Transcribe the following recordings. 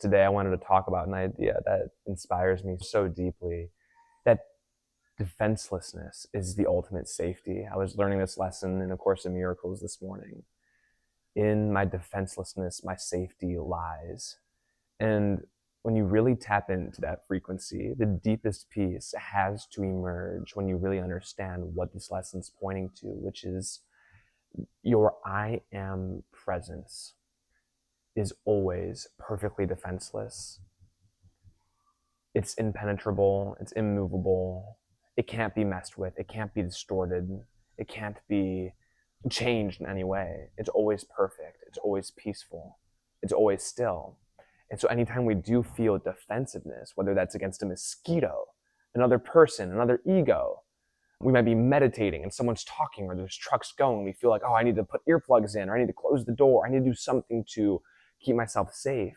Today I wanted to talk about an idea that inspires me so deeply, that defenselessness is the ultimate safety. I was learning this lesson in A Course in Miracles this morning. In my defenselessness, my safety lies. And when you really tap into that frequency, the deepest peace has to emerge when you really understand what this lesson's pointing to, which is your I am presence is always perfectly defenseless. It's impenetrable, it's immovable, it can't be messed with, it can't be distorted, it can't be changed in any way. It's always perfect, it's always peaceful, it's always still. And so anytime we do feel defensiveness, whether that's against a mosquito, another person, another ego, we might be meditating and someone's talking or there's trucks going, we feel like, oh, I need to put earplugs in, or I need to close the door, I need to do something to keep myself safe.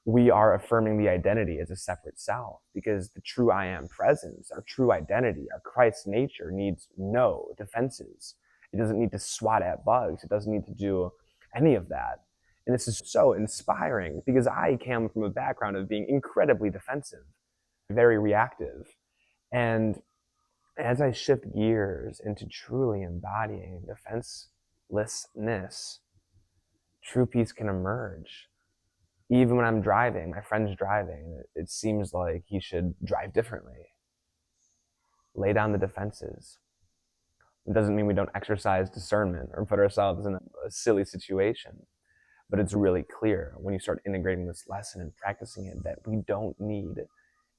We are affirming the identity as a separate self, because the true I am presence, our true identity, our Christ nature needs no defenses. It doesn't need to swat at bugs. It doesn't need to do any of that. And this is so inspiring because I came from a background of being incredibly defensive, very reactive. And as I shift gears into truly embodying defenselessness, true peace can emerge. Even when I'm driving, my friend's driving, it seems like he should drive differently. Lay down the defenses. It doesn't mean we don't exercise discernment or put ourselves in a silly situation, but it's really clear when you start integrating this lesson and practicing it that we don't need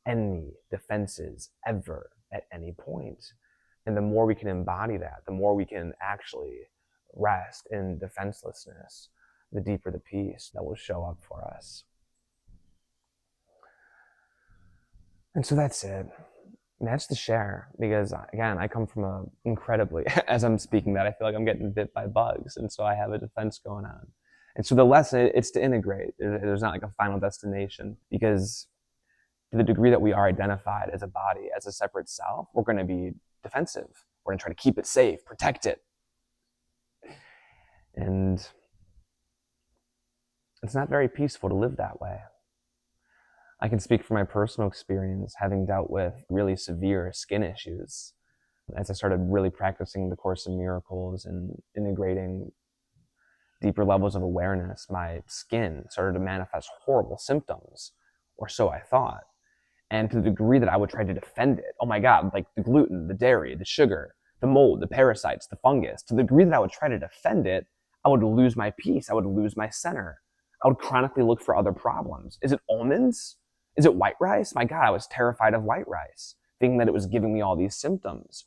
any defenses ever at any point. And the more we can embody that, the more we can actually rest in defenselessness, the deeper the peace that will show up for us. And so that's it. And that's the share, because again, I come from a incredibly, as I'm speaking that, I feel like I'm getting bit by bugs. And so I have a defense going on. And so the lesson, it's to integrate. There's not like a final destination, because to the degree that we are identified as a body, as a separate self, we're going to be defensive. We're going to try to keep it safe, protect it. And it's not very peaceful to live that way. I can speak from my personal experience, having dealt with really severe skin issues. As I started really practicing the Course in Miracles and integrating deeper levels of awareness, my skin started to manifest horrible symptoms, or so I thought. And to the degree that I would try to defend it, oh my God, like the gluten, the dairy, the sugar, the mold, the parasites, the fungus, to the degree that I would try to defend it, I would lose my peace, I would lose my center. I would chronically look for other problems. Is it almonds? Is it white rice? My God, I was terrified of white rice, thinking that it was giving me all these symptoms.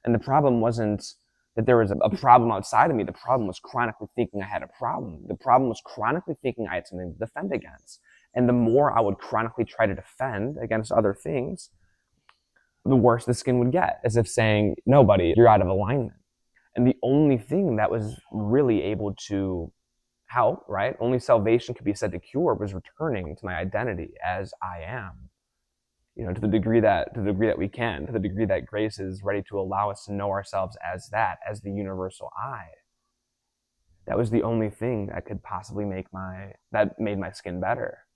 And the problem wasn't that there was a problem outside of me. The problem was chronically thinking I had a problem. The problem was chronically thinking I had something to defend against. And the more I would chronically try to defend against other things, the worse the skin would get, as if saying, no, buddy, you're out of alignment. And the only thing that was really able to help, right? Only salvation could be said to cure was returning to my identity as I am. You know, to the degree that we can, to the degree that grace is ready to allow us to know ourselves as that, as the universal I. That was the only thing that could possibly made my skin better,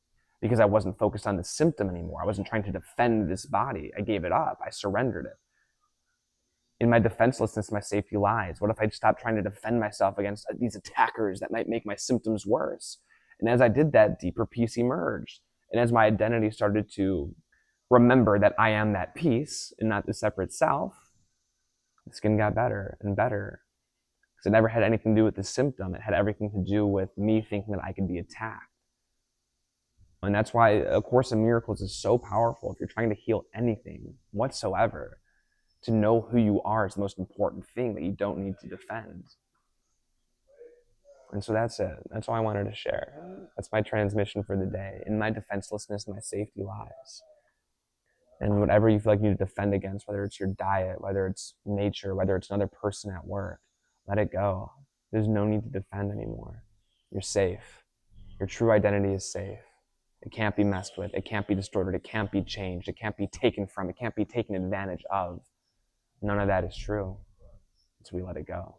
because I wasn't focused on the symptom anymore. I wasn't trying to defend this body. I gave it up. I surrendered it. In my defenselessness, my safety lies. What if I stopped trying to defend myself against these attackers that might make my symptoms worse? And as I did that, deeper peace emerged. And as my identity started to remember that I am that peace and not the separate self, the skin got better and better. Because it never had anything to do with the symptom. It had everything to do with me thinking that I could be attacked. And that's why A Course in Miracles is so powerful. If you're trying to heal anything whatsoever, to know who you are is the most important thing that you don't need to defend. And so that's it. That's all I wanted to share. That's my transmission for the day. In my defenselessness, my safety lies. And whatever you feel like you need to defend against, whether it's your diet, whether it's nature, whether it's another person at work, let it go. There's no need to defend anymore. You're safe. Your true identity is safe. It can't be messed with. It can't be distorted. It can't be changed. It can't be taken from. It can't be taken advantage of. None of that is true. So we let it go.